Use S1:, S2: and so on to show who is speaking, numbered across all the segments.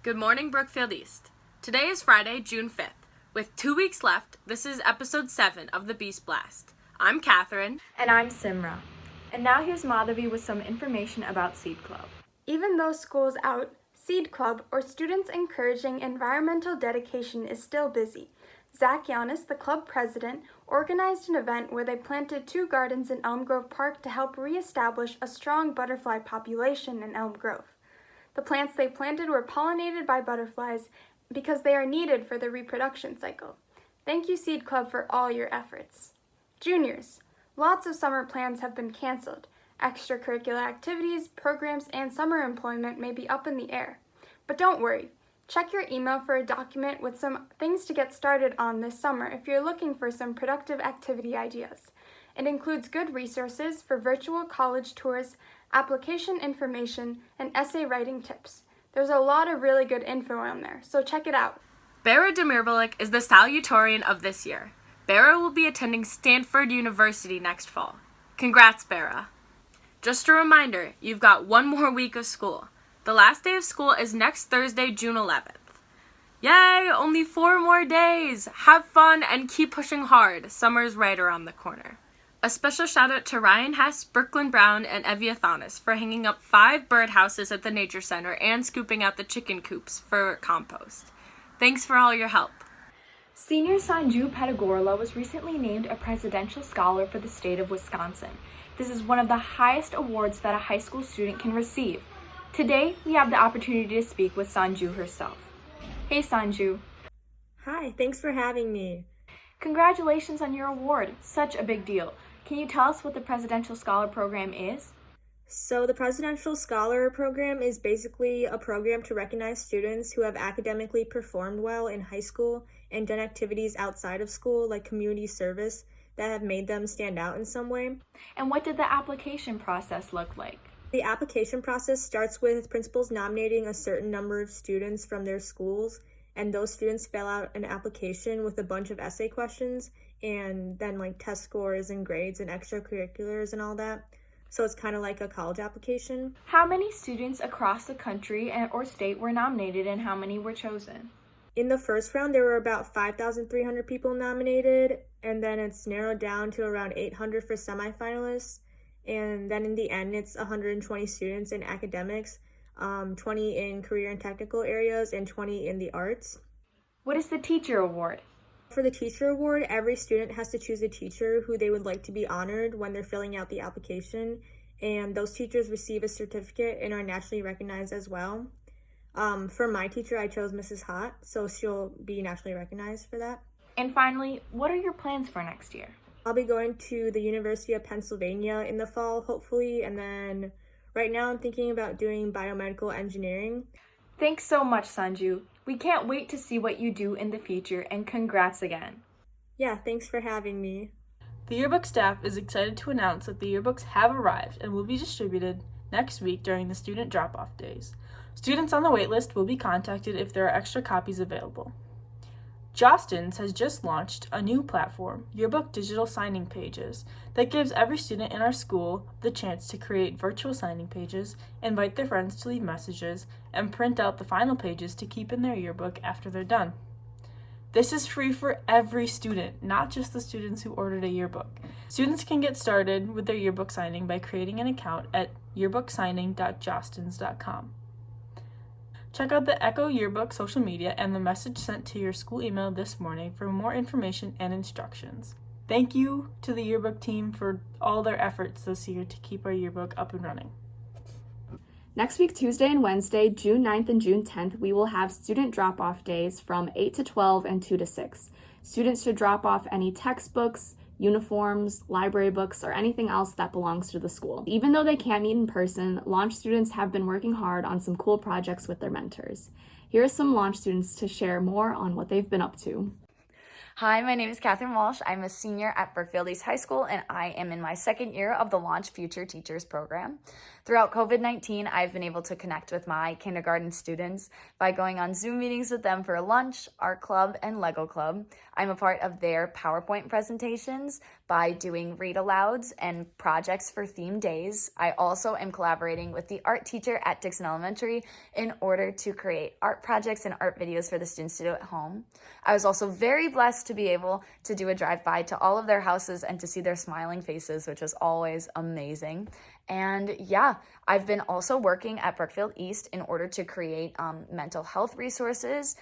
S1: Good morning, Brookfield East. Today is Friday, June 5th. With 2 weeks left, this is episode 7 of the Beast Blast. I'm Katherine.
S2: And I'm Simra. And now here's Madhavi with some information about Seed Club. Even though school's out, Seed Club, or Students Encouraging Environmental Dedication, is still busy. Zach Yanis, the club president, organized an event where they planted 2 gardens in Elm Grove Park to help reestablish a strong butterfly population in Elm Grove. The plants they planted were pollinated by butterflies because they are needed for the reproduction cycle. Thank you, Seed Club, for all your efforts. Juniors, lots of summer plans have been canceled. Extracurricular activities, programs, and summer employment may be up in the air. But don't worry. Check your email for a document with some things to get started on this summer if you're looking for some productive activity ideas. It includes good resources for virtual college tours, application information, and essay writing tips. There's a lot of really good info on there, so check it out.
S1: Bera Demirbilik is the salutatorian of this year. Bera will be attending Stanford University next fall. Congrats, Bera. Just a reminder, you've got 1 more week of school. The last day of school is next Thursday, June 11th. Yay, only 4 more days! Have fun and keep pushing hard. Summer's right around the corner. A special shout out to Ryan Hess, Brooklyn Brown, and Evia Thomas for hanging up 5 birdhouses at the Nature Center and scooping out the chicken coops for compost. Thanks for all your help.
S2: Senior Sanju Pedagorla was recently named a presidential scholar for the state of Wisconsin. This is one of the highest awards that a high school student can receive. Today, we have the opportunity to speak with Sanju herself. Hey Sanju.
S3: Hi, thanks for having me.
S2: Congratulations on your award. Such a big deal. Can you tell us what the Presidential Scholar Program is?
S3: So the Presidential Scholar Program is basically a program to recognize students who have academically performed well in high school and done activities outside of school, like community service, that have made them stand out in some way.
S2: And what did the application process look like?
S3: The application process starts with principals nominating a certain number of students from their schools, and those students fill out an application with a bunch of essay questions and then like test scores and grades and extracurriculars and all that. So it's kind of like a college application.
S2: How many students across the country or state were nominated and how many were chosen?
S3: In the first round, there were about 5,300 people nominated, and then it's narrowed down to around 800 for semifinalists. And then in the end, it's 120 students in academics, 20 in career and technical areas, and 20 in the arts.
S2: What is the teacher award?
S3: For the teacher award, every student has to choose a teacher who they would like to be honored when they're filling out the application, and those teachers receive a certificate and are nationally recognized as well. For my teacher, I chose Mrs. Hott, so she'll be nationally recognized for that.
S2: And finally, what are your plans for next year?
S3: I'll be going to the University of Pennsylvania in the fall, hopefully, and then right now I'm thinking about doing biomedical engineering.
S2: Thanks so much, Sanju. We can't wait to see what you do in the future, and congrats again.
S3: Yeah, thanks for having me.
S4: The yearbook staff is excited to announce that the yearbooks have arrived and will be distributed next week during the student drop-off days. Students on the waitlist will be contacted if there are extra copies available. Jostens has just launched a new platform, Yearbook Digital Signing Pages, that gives every student in our school the chance to create virtual signing pages, invite their friends to leave messages, and print out the final pages to keep in their yearbook after they're done. This is free for every student, not just the students who ordered a yearbook. Students can get started with their yearbook signing by creating an account at yearbooksigning.jostens.com. Check out the Echo Yearbook social media and the message sent to your school email this morning for more information and instructions. Thank you to the yearbook team for all their efforts this year to keep our yearbook up and running.
S5: Next week, Tuesday and Wednesday, June 9th and June 10th, we will have student drop-off days from 8 to 12 and 2 to 6. Students should drop off any textbooks, uniforms, library books, or anything else that belongs to the school. Even though they can't meet in person, Launch students have been working hard on some cool projects with their mentors. Here are some Launch students to share more on what they've been up to.
S6: Hi, my name is Katherine Walsh. I'm a senior at Brookfield East High School, and I am in my 2nd year of the Launch Future Teachers program. Throughout COVID-19, I've been able to connect with my kindergarten students by going on Zoom meetings with them for lunch, art club, and Lego club. I'm a part of their PowerPoint presentations, by doing read alouds and projects for theme days. I also am collaborating with the art teacher at Dixon Elementary in order to create art projects and art videos for the students to do at home. I was also very blessed to be able to do a drive-by to all of their houses and to see their smiling faces, which was always amazing. And yeah, I've been also working at Brookfield East in order to create mental health resources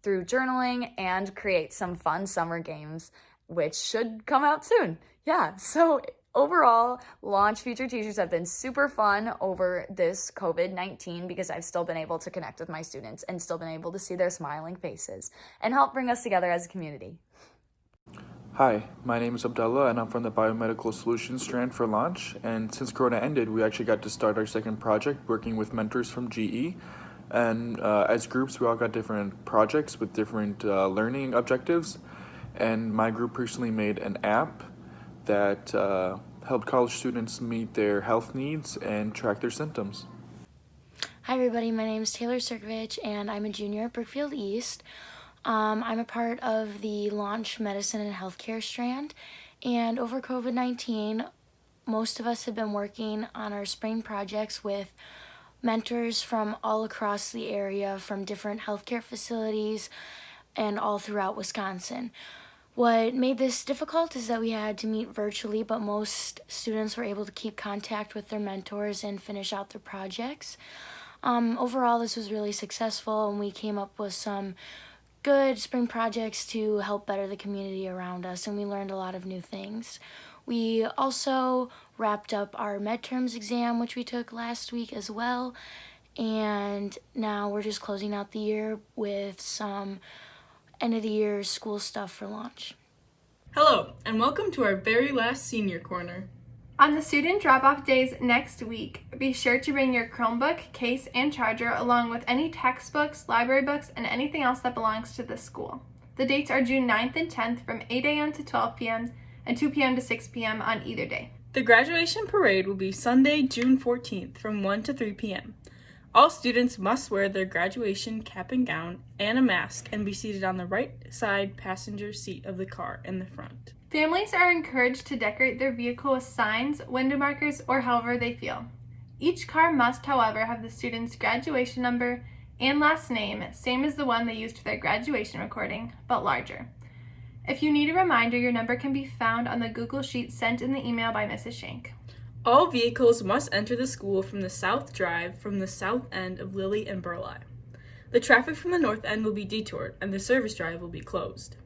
S6: through journaling and create some fun summer games, which should come out soon. Yeah, so overall, Launch Future Teachers have been super fun over this COVID-19 because I've still been able to connect with my students and still been able to see their smiling faces and help bring us together as a community.
S7: Hi, my name is Abdullah and I'm from the Biomedical Solutions strand for Launch. And since Corona ended, we actually got to start our second project working with mentors from GE. And as groups, we all got different projects with different learning objectives. And my group personally made an app that helped college students meet their health needs and track their symptoms.
S8: Hi everybody, my name is Taylor Sirkovich and I'm a junior at Brookfield East. I'm a part of the Launch Medicine and Healthcare strand, and over COVID-19, most of us have been working on our spring projects with mentors from all across the area, from different healthcare facilities and all throughout Wisconsin. What made this difficult is that we had to meet virtually, but most students were able to keep contact with their mentors and finish out their projects. Overall, this was really successful, and we came up with some good spring projects to help better the community around us, and we learned a lot of new things. We also wrapped up our midterms exam, which we took last week as well, and now we're just closing out the year with some end of the year school stuff for Launch.
S4: Hello, and welcome to our very last Senior Corner.
S2: On the student drop-off days next week, be sure to bring your Chromebook, case, and charger along with any textbooks, library books, and anything else that belongs to the school. The dates are June 9th and 10th from 8 a.m. to 12 p.m. and 2 p.m. to 6 p.m. on either day.
S4: The graduation parade will be Sunday, June 14th from 1 to 3 p.m. All students must wear their graduation cap and gown and a mask and be seated on the right side passenger seat of the car in the front.
S2: Families are encouraged to decorate their vehicle with signs, window markers, or however they feel. Each car must, however, have the student's graduation number and last name, same as the one they used for their graduation recording, but larger. If you need a reminder, your number can be found on the Google Sheet sent in the email by Mrs. Shank.
S4: All vehicles must enter the school from the South Drive from the south end of Lilly and Burleigh. The traffic from the north end will be detoured and the service drive will be closed.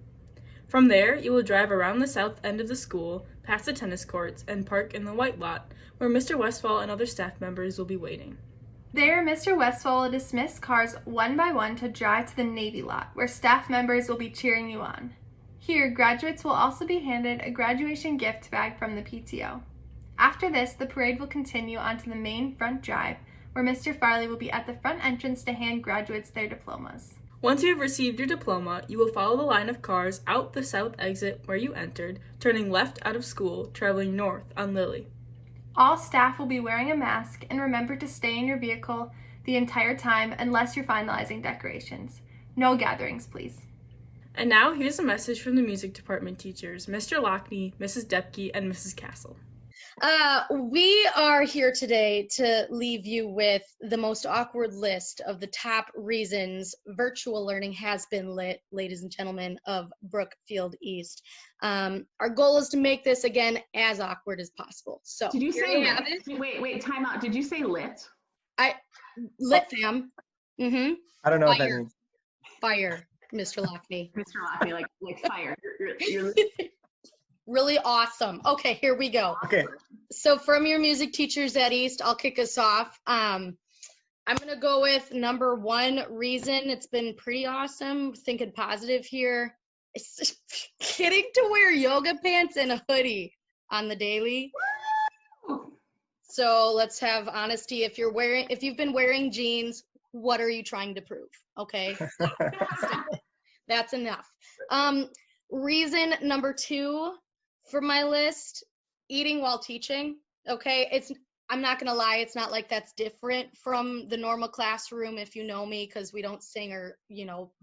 S4: From there, you will drive around the south end of the school, past the tennis courts, and park in the white lot, where Mr. Westfall and other staff members will be waiting.
S2: There, Mr. Westfall will dismiss cars one by one to drive to the Navy lot, where staff members will be cheering you on. Here, graduates will also be handed a graduation gift bag from the PTO. After this, the parade will continue onto the main front drive, where Mr. Farley will be at the front entrance to hand graduates their diplomas.
S4: Once you have received your diploma, you will follow the line of cars out the south exit where you entered, turning left out of school, traveling north on Lilly.
S2: All staff will be wearing a mask, and remember to stay in your vehicle the entire time unless you're finalizing decorations. No gatherings, please.
S4: And now here's a message from the music department teachers, Mr. Lockney, Mrs. Depke, and Mrs. Castle.
S9: We are here today to leave you with the most awkward list of the top reasons virtual learning has been lit, ladies and gentlemen of Brookfield East. Our goal is to make this, again, as awkward as possible. So,
S10: did you say lit? Wait, time out. Did you say lit?
S9: Lit them. Mm-hmm.
S11: I don't know what that means.
S9: Fire, Mr. Lockney.
S10: Mr. Lockney, like fire. You're
S9: Really awesome. Okay, here we go.
S11: Okay.
S9: So from your music teachers at East, I'll kick us off. I'm going to go with number one reason. It's been pretty awesome. Thinking positive here. It's getting to wear yoga pants and a hoodie on the daily. So let's have honesty. If you've been wearing jeans, what are you trying to prove? Okay. That's enough. Reason number two for my list, eating while teaching. Okay, I'm not gonna lie, it's not like that's different from the normal classroom if you know me, because we don't sing or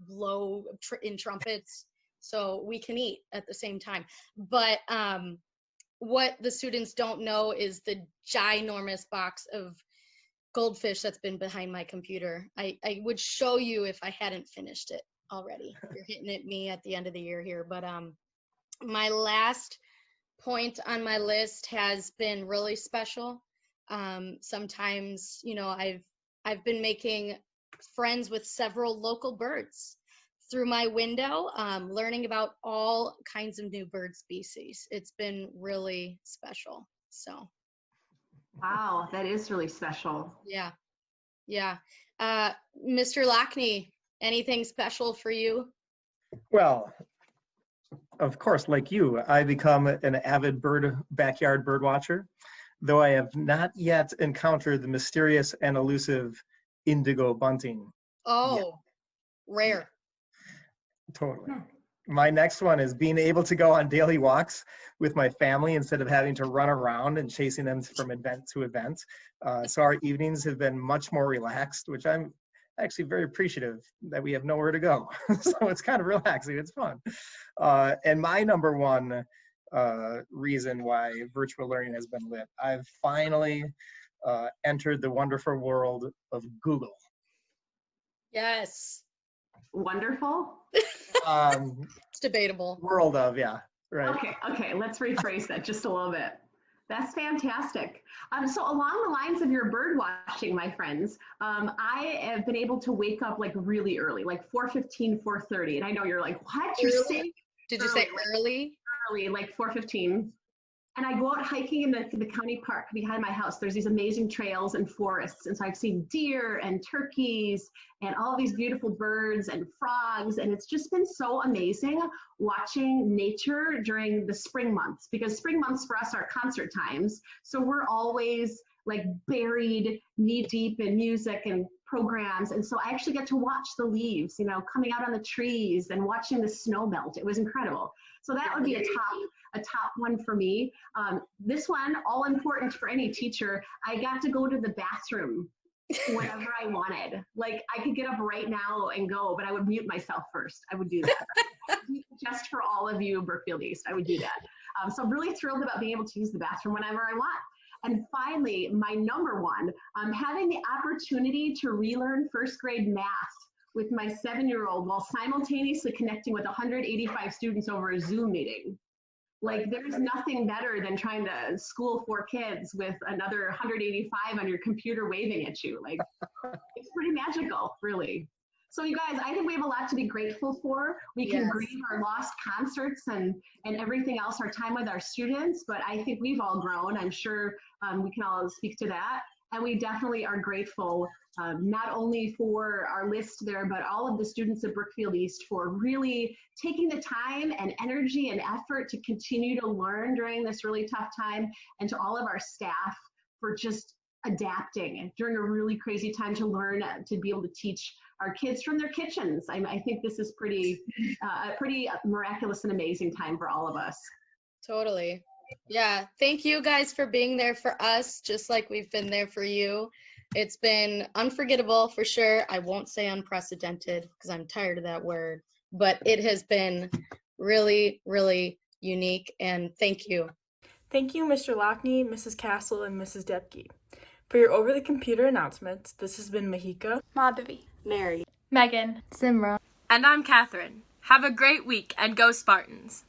S9: blow in trumpets, so we can eat at the same time. But what the students don't know is the ginormous box of goldfish that's been behind my computer. I would show you if I hadn't finished it already. You're hitting at me at the end of the year here, but my last point on my list has been really special. Sometimes, you know, I've been making friends with several local birds through my window, learning about all kinds of new bird species. It's been really special. So.
S10: Wow, that is really special.
S9: Yeah. Mr. Lockney, anything special for you?
S11: Well, of course, like you, I become an avid backyard bird watcher, though I have not yet encountered the mysterious and elusive indigo bunting.
S9: Oh, rare.
S11: Totally. My next one is being able to go on daily walks with my family instead of having to run around and chasing them from event to event. So our evenings have been much more relaxed, which I'm actually very appreciative that we have nowhere to go. So it's kind of relaxing, it's fun. And my number one reason why virtual learning has been lit, I've finally entered the wonderful world of Google.
S9: Yes.
S10: Wonderful.
S9: It's debatable.
S11: World of, yeah, right.
S10: Okay, let's rephrase that just a little bit. That's fantastic. So along the lines of your bird watching, my friends, I have been able to wake up like really early, like 4:15, 4:30. And I know you're like, what? You're saying
S9: Did you say early?
S10: Early, like 4:15. And I go out hiking in the county park behind my house. There's these amazing trails and forests. And so I've seen deer and turkeys and all these beautiful birds and frogs. And it's just been so amazing watching nature during the spring months, because spring months for us are concert times. So we're always like buried knee deep in music and programs. And so I actually get to watch the leaves, you know, coming out on the trees and watching the snow melt. It was incredible. So that would be a top one for me. This one, all important for any teacher, I got to go to the bathroom whenever I wanted. Like I could get up right now and go, but I would mute myself first. I would do that. Just for all of you, Brookfield East, I would do that. So I'm really thrilled about being able to use the bathroom whenever I want. And finally, my number one, having the opportunity to relearn first grade math with my 7-year-old while simultaneously connecting with 185 students over a Zoom meeting. Like there's nothing better than trying to school 4 kids with another 185 on your computer waving at you. Like it's pretty magical, really. So you guys, I think we have a lot to be grateful for. We can grieve our lost concerts and everything else, our time with our students, but I think we've all grown. I'm sure we can all speak to that. And we definitely are grateful not only for our list there, but all of the students at Brookfield East for really taking the time and energy and effort to continue to learn during this really tough time, and to all of our staff for just adapting during a really crazy time to learn to be able to teach our kids from their kitchens. I think this is a pretty miraculous and amazing time for all of us.
S9: Totally. Yeah. Thank you guys for being there for us, just like we've been there for you. It's been unforgettable for sure. I won't say unprecedented because I'm tired of that word, but it has been really, really unique. And thank you.
S4: Thank you, Mr. Lockney, Mrs. Castle, and Mrs. Debke. For your over-the-computer announcements, this has been Mahika,
S2: Madhavi,
S5: Mary,
S8: Megan,
S1: And I'm Katherine. Have a great week and go Spartans.